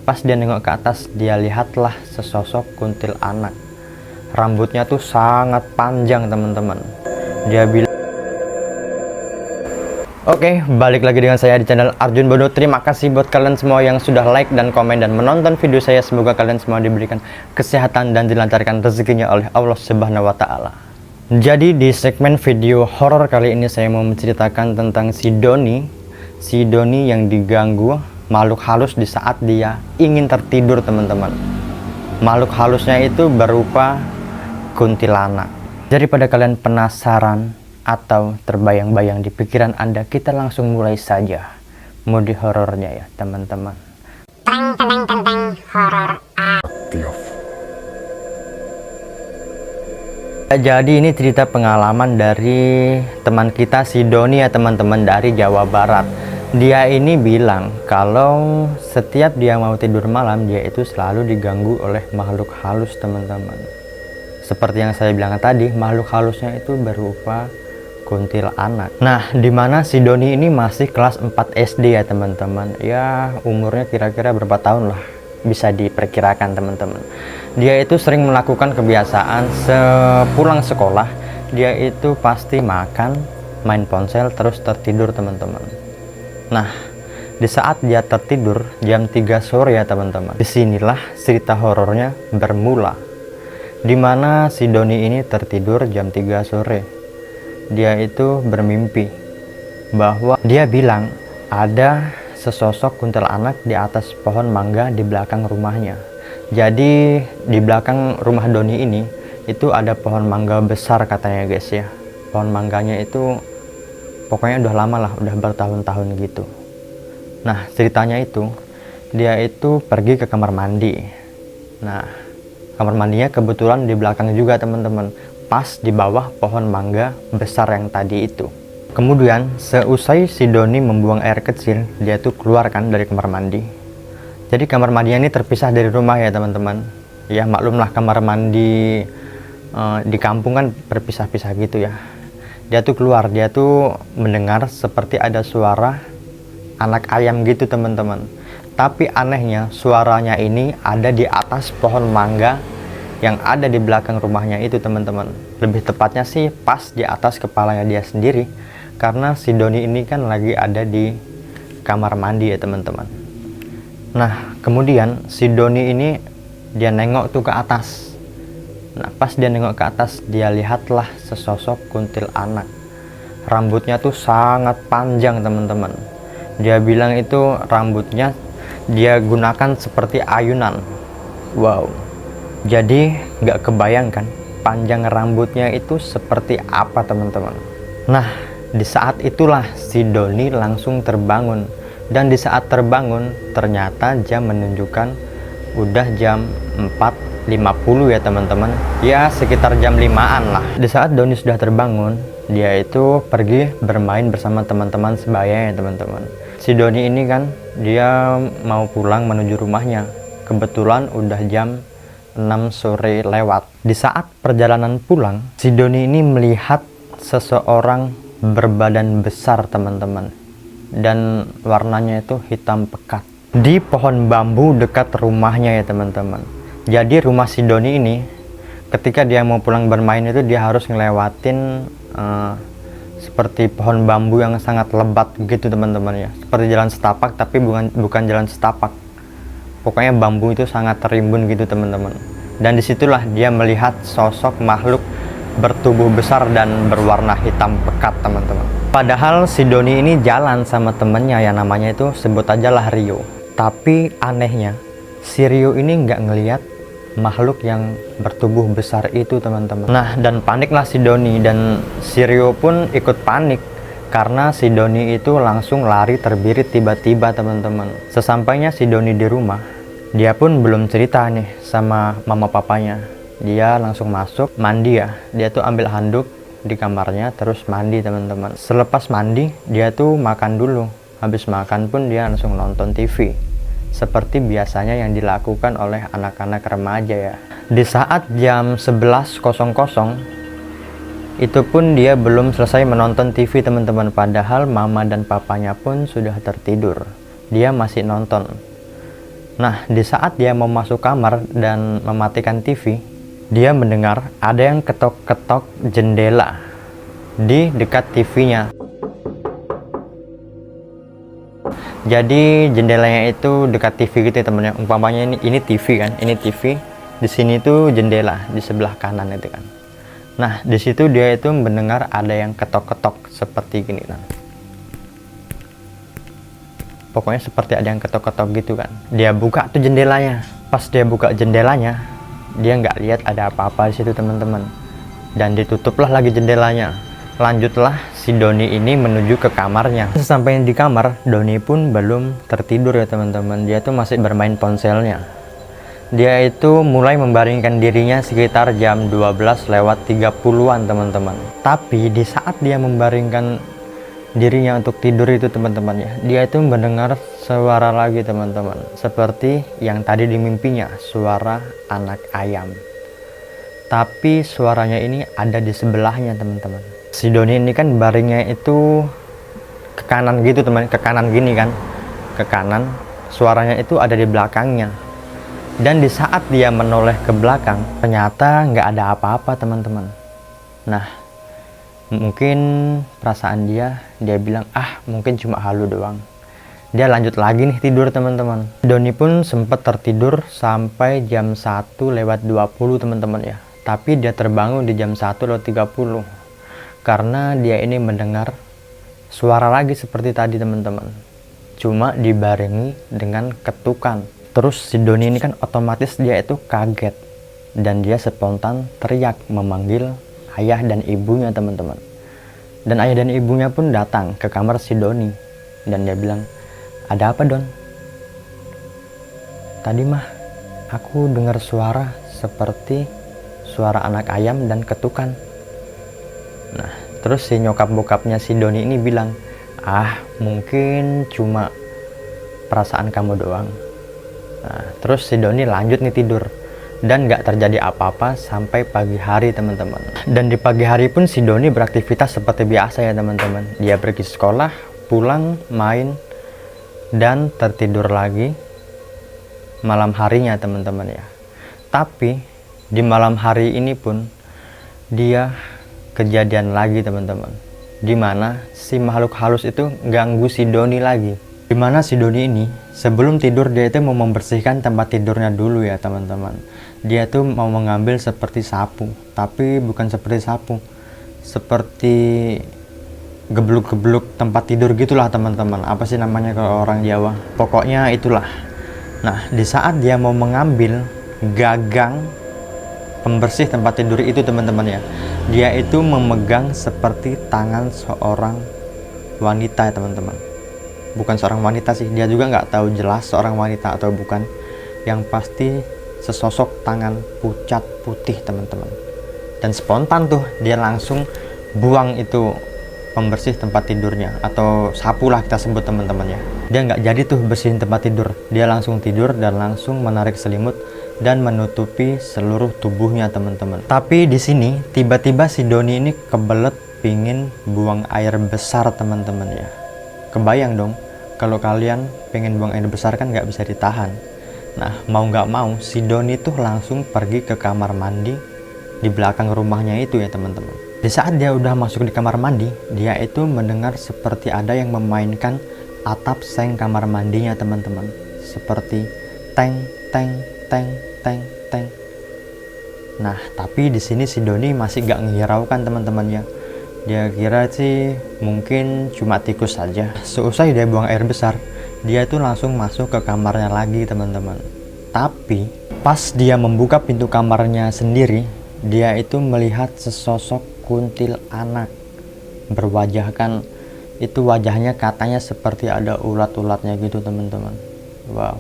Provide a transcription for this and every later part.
pas dia nengok ke atas, dia lihatlah sesosok kuntilanak. Rambutnya tuh sangat panjang teman-teman. Dia bilang, oke, balik lagi dengan saya di channel Arjun Bodo. Terima kasih buat kalian semua yang sudah like dan komen dan menonton video saya. Semoga kalian semua diberikan kesehatan dan dilancarkan rezekinya oleh Allah Subhanahu wa Ta'ala. Jadi di segmen video horor kali ini saya mau menceritakan tentang si Doni yang diganggu makhluk halus di saat dia ingin tertidur teman-teman. Makhluk halusnya itu berupa kuntilanak. Daripada kalian penasaran atau terbayang-bayang di pikiran Anda, kita langsung mulai saja mode horornya ya teman-teman. Tentang horor aktif. Jadi ini cerita pengalaman dari teman kita si Doni ya teman-teman, dari Jawa Barat. Dia ini bilang kalau setiap dia mau tidur malam, dia itu selalu diganggu oleh makhluk halus teman-teman. Seperti yang saya bilang tadi, makhluk halusnya itu berupa kuntilanak. Nah, dimana si Doni ini masih kelas 4 SD ya teman-teman. Ya umurnya kira-kira berapa tahun lah, bisa diperkirakan teman-teman. Dia itu sering melakukan kebiasaan sepulang sekolah, dia itu pasti makan, main ponsel, terus tertidur teman-teman. Nah, di saat dia tertidur jam 3 sore ya teman-teman, disinilah cerita horornya bermula. Dimana si Doni ini tertidur jam 3 sore. Dia itu bermimpi bahwa dia bilang ada sesosok kuntilanak di atas pohon mangga di belakang rumahnya. Jadi di belakang rumah Doni ini itu ada pohon mangga besar katanya guys ya. Pohon mangganya itu pokoknya udah lama lah, udah bertahun-tahun gitu. Nah ceritanya itu dia itu pergi ke kamar mandi. Nah kamar mandinya kebetulan di belakang juga teman-teman, pas di bawah pohon mangga besar yang tadi itu. Kemudian seusai si Doni membuang air kecil, dia tuh keluarkan dari kamar mandi. Jadi kamar mandinya ini terpisah dari rumah ya teman-teman. Ya maklumlah kamar mandi di kampung kan berpisah-pisah gitu ya. Dia tuh keluar, dia tuh mendengar seperti ada suara anak ayam gitu teman-teman. Tapi anehnya suaranya ini ada di atas pohon mangga yang ada di belakang rumahnya itu teman-teman. Lebih tepatnya sih pas di atas kepalanya dia sendiri, karena si Doni ini kan lagi ada di kamar mandi ya teman-teman. Nah kemudian si Doni ini dia nengok tuh ke atas. Nah pas dia nengok ke atas, dia lihatlah sesosok kuntilanak. Rambutnya tuh sangat panjang teman-teman. Dia bilang itu rambutnya dia gunakan seperti ayunan. Wow, jadi nggak kebayangkan panjang rambutnya itu seperti apa teman-teman. Nah di saat itulah si Doni langsung terbangun. Dan di saat terbangun ternyata jam menunjukkan udah jam 4.50 ya teman-teman. Ya sekitar jam 5-an lah. Di saat Doni sudah terbangun, dia itu pergi bermain bersama teman-teman sebaya ya teman-teman. Si Doni ini kan dia mau pulang menuju rumahnya. Kebetulan udah jam 6 sore lewat. Di saat perjalanan pulang, si Doni ini melihat seseorang berbadan besar teman-teman, dan warnanya itu hitam pekat di pohon bambu dekat rumahnya ya teman-teman. Jadi rumah si Doni ini ketika dia mau pulang bermain itu dia harus ngelewatin seperti pohon bambu yang sangat lebat gitu teman-teman ya, seperti jalan setapak tapi bukan jalan setapak. Pokoknya bambu itu sangat terimbun gitu teman-teman. Dan disitulah dia melihat sosok makhluk bertubuh besar dan berwarna hitam pekat teman-teman. Padahal si Doni ini jalan sama temennya yang namanya itu sebut aja lah Rio. Tapi anehnya si Rio ini nggak ngelihat makhluk yang bertubuh besar itu teman-teman. Nah dan paniklah si Doni, dan si Rio pun ikut panik karena si Doni itu langsung lari terbirit tiba-tiba teman-teman. Sesampainya si Doni di rumah, dia pun belum cerita nih sama mama papanya. Dia langsung masuk mandi ya. Dia tuh ambil handuk di kamarnya terus mandi teman-teman. Selepas mandi dia tuh makan dulu. Habis makan pun dia langsung nonton TV. Seperti biasanya yang dilakukan oleh anak-anak remaja ya. Di saat jam 11.00 itu pun dia belum selesai menonton TV teman-teman. Padahal mama dan papanya pun sudah tertidur. Dia masih nonton. Nah, di saat dia mau masuk kamar dan mematikan TV, dia mendengar ada yang ketok-ketok jendela di dekat TV-nya. Jadi jendelanya itu dekat TV gitu ya temennya. Umpamanya ini TV kan, ini TV. Di sini tuh jendela di sebelah kanan itu kan. Nah, di situ dia itu mendengar ada yang ketok-ketok seperti gini kan. Pokoknya seperti ada yang ketok-ketok gitu kan. Dia buka tuh jendelanya. Pas dia buka jendelanya, dia nggak lihat ada apa-apa di situ teman-teman. Dan ditutuplah lagi jendelanya. Lanjutlah si Doni ini menuju ke kamarnya. Sampai di kamar, Doni pun belum tertidur ya teman-teman. Dia tuh masih bermain ponselnya. Dia itu mulai membaringkan dirinya sekitar jam 12:30-an teman-teman. Tapi di saat dia membaringkan dirinya untuk tidur itu teman-teman ya, dia itu mendengar suara lagi teman-teman, seperti yang tadi di mimpinya, suara anak ayam. Tapi suaranya ini ada di sebelahnya teman-teman. Si Doni ini kan baringnya itu ke kanan gitu teman, ke kanan gini kan, ke kanan. Suaranya itu ada di belakangnya. Dan di saat dia menoleh ke belakang, ternyata nggak ada apa-apa teman-teman. Nah, mungkin perasaan dia bilang, mungkin cuma halu doang. Dia lanjut lagi nih tidur teman-teman. Doni pun sempat tertidur sampai jam 1:20 teman-teman ya. Tapi dia terbangun di jam 1:30 karena dia ini mendengar suara lagi seperti tadi teman-teman. Cuma dibarengi dengan ketukan. Terus si Doni ini kan otomatis dia itu kaget. Dan dia spontan teriak memanggil ayah dan ibunya teman-teman. Dan ayah dan ibunya pun datang ke kamar si Doni. Dan dia bilang, "Ada apa Don?" "Tadi mah aku dengar suara seperti suara anak ayam dan ketukan." Nah, terus si nyokap bokapnya si Doni ini bilang, "Mungkin cuma perasaan kamu doang." Nah, terus si Doni lanjut nih tidur. Dan nggak terjadi apa-apa sampai pagi hari teman-teman. Dan di pagi hari pun si Doni beraktivitas seperti biasa ya teman-teman. Dia pergi sekolah, pulang, main, dan tertidur lagi malam harinya teman-teman ya. Tapi di malam hari ini pun dia kejadian lagi teman-teman. Dimana si makhluk halus itu ganggu si Doni lagi. Dimana si Doni ini sebelum tidur dia itu mau membersihkan tempat tidurnya dulu ya teman-teman. Dia tuh mau mengambil seperti sapu, tapi bukan seperti sapu, seperti gebluk-gebluk tempat tidur gitulah teman-teman. Apa sih namanya kalau orang Jawa? Pokoknya itulah. Nah, di saat dia mau mengambil gagang pembersih tempat tidur itu teman-teman ya, dia itu memegang seperti tangan seorang wanita ya teman-teman. Bukan seorang wanita sih, dia juga nggak tahu jelas seorang wanita atau bukan. Yang pasti sesosok tangan pucat putih teman-teman. Dan spontan tuh dia langsung buang itu pembersih tempat tidurnya, atau sapu lah kita sebut teman-teman ya. Dia nggak jadi tuh bersihin tempat tidur, dia langsung tidur dan langsung menarik selimut dan menutupi seluruh tubuhnya teman-teman. Tapi di sini tiba-tiba si Doni ini kebelet pingin buang air besar teman-teman ya. Kebayang dong kalau kalian pengen buang air besar kan nggak bisa ditahan. Nah, mau nggak mau si Doni tuh langsung pergi ke kamar mandi di belakang rumahnya itu ya teman-teman. Di saat dia udah masuk di kamar mandi, dia itu mendengar seperti ada yang memainkan atap seng kamar mandinya teman-teman. Seperti teng teng teng teng teng. Nah, tapi di sini si Doni masih nggak ngehiraukan teman-teman ya. Dia kira sih mungkin cuma tikus saja. Seusai dia buang air besar, dia itu langsung masuk ke kamarnya lagi teman-teman. Tapi pas dia membuka pintu kamarnya sendiri, dia itu melihat sesosok kuntil anak berwajahkan, itu wajahnya katanya seperti ada ulat-ulatnya gitu teman-teman. Wow.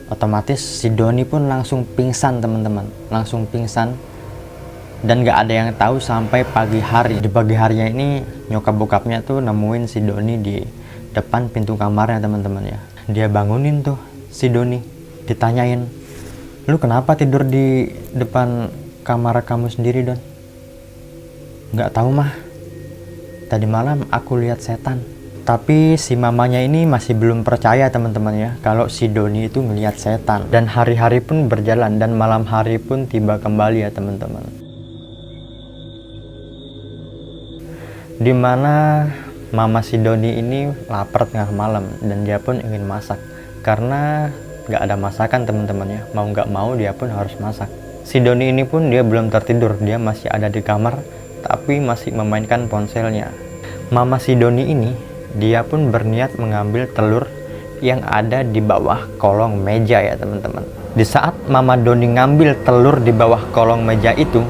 Otomatis si Doni pun langsung pingsan teman-teman, langsung pingsan. Dan gak ada yang tahu sampai pagi hari. Di pagi harinya ini nyokap bokapnya tuh nemuin si Doni di depan pintu kamarnya teman-teman ya. Dia bangunin tuh si Doni, ditanyain, "Lu kenapa tidur di depan kamar kamu sendiri Don?" "Nggak tahu mah, tadi malam aku lihat setan." Tapi si mamanya ini masih belum percaya teman-teman ya, kalau si Doni itu melihat setan. Dan hari-hari pun berjalan dan malam hari pun tiba kembali ya teman-teman. Dimana mama si Doni ini lapar tengah malam dan dia pun ingin masak. Karena nggak ada masakan teman-teman ya, mau nggak mau dia pun harus masak. Si Doni ini pun dia belum tertidur, dia masih ada di kamar tapi masih memainkan ponselnya. Mama si Doni ini dia pun berniat mengambil telur yang ada di bawah kolong meja ya teman-teman. Di saat Mama Doni ngambil telur di bawah kolong meja itu,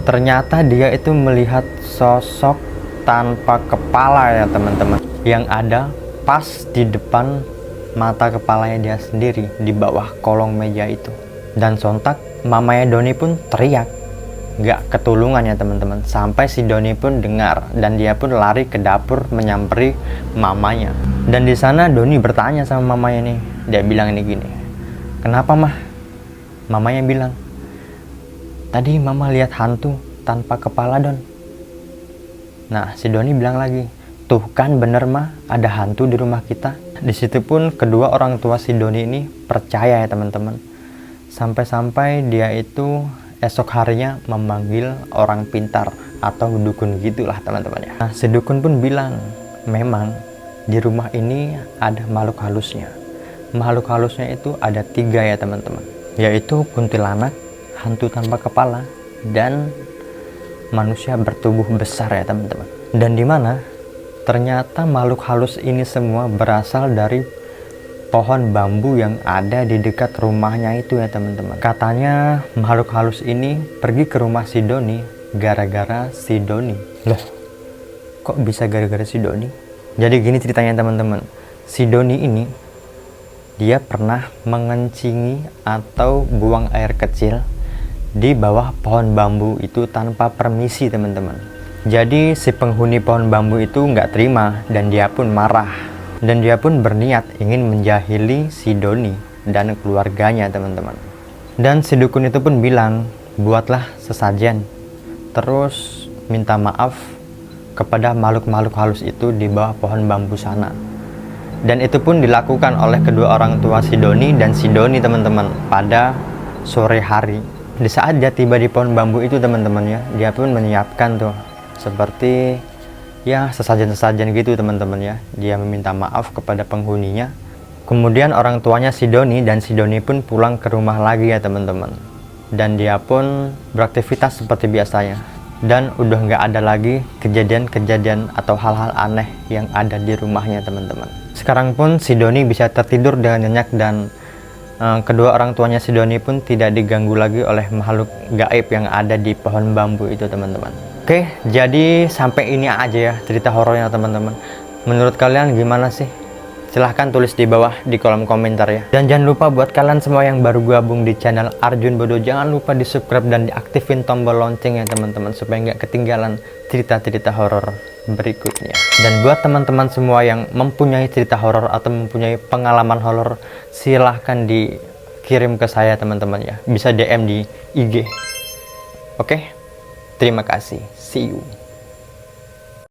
ternyata dia itu melihat sosok tanpa kepala ya teman-teman, yang ada pas di depan mata kepalanya dia sendiri di bawah kolong meja itu. Dan sontak mamanya Doni pun teriak, gak ketulungan ya teman-teman, sampai si Doni pun dengar dan dia pun lari ke dapur menyamperi mamanya. Dan di sana Doni bertanya sama mamanya nih, dia bilang ini gini, kenapa mah? Mamanya bilang, tadi mama lihat hantu tanpa kepala Don. Nah si Doni bilang lagi, tuh kan bener mah ada hantu di rumah kita. Di situ pun kedua orang tua si Doni ini percaya ya teman-teman, sampai-sampai dia itu esok harinya memanggil orang pintar atau dukun gitulah teman-teman ya. Nah, si dukun pun bilang memang di rumah ini ada makhluk halusnya. Makhluk halusnya itu ada 3 ya teman-teman, yaitu kuntilanak, hantu tanpa kepala, dan manusia bertubuh besar ya teman-teman. Dan di mana ternyata makhluk halus ini semua berasal dari pohon bambu yang ada di dekat rumahnya itu ya teman-teman. Katanya makhluk halus ini pergi ke rumah si Doni gara-gara si Doni. Loh, kok bisa gara-gara si Doni? Jadi gini ceritanya teman-teman. Si Doni ini dia pernah mengencingi atau buang air kecil di bawah pohon bambu itu tanpa permisi teman-teman. Jadi si penghuni pohon bambu itu nggak terima dan dia pun marah. Dan dia pun berniat ingin menjahili si Doni dan keluarganya teman-teman. Dan si dukun itu pun bilang, buatlah sesajen, terus minta maaf kepada makhluk-makhluk halus itu di bawah pohon bambu sana. Dan itu pun dilakukan oleh kedua orang tua si Doni dan si Doni teman-teman pada sore hari. Di saat dia tiba di pohon bambu itu teman-teman ya, dia pun menyiapkan tuh seperti ya sesajen-sesajen gitu teman-teman ya. Dia meminta maaf kepada penghuninya. Kemudian orang tuanya si Doni dan si Doni pun pulang ke rumah lagi ya teman-teman. Dan dia pun beraktivitas seperti biasanya. Dan udah nggak ada lagi kejadian-kejadian atau hal-hal aneh yang ada di rumahnya teman-teman. Sekarang pun si Doni bisa tertidur dengan nyenyak dan kedua orang tuanya si Doni pun tidak diganggu lagi oleh makhluk gaib yang ada di pohon bambu itu teman-teman. Oke, jadi sampai ini aja ya cerita horornya teman-teman. Menurut kalian gimana sih? Silahkan tulis di bawah di kolom komentar ya. Dan jangan lupa buat kalian semua yang baru gabung di channel Arjun Bodo, jangan lupa di subscribe dan diaktifin tombol lonceng ya teman-teman, supaya nggak ketinggalan cerita-cerita horor berikutnya. Dan buat teman-teman semua yang mempunyai cerita horor atau mempunyai pengalaman horor, silahkan dikirim ke saya teman-teman ya. Bisa DM di IG. Oke, terima kasih. See you.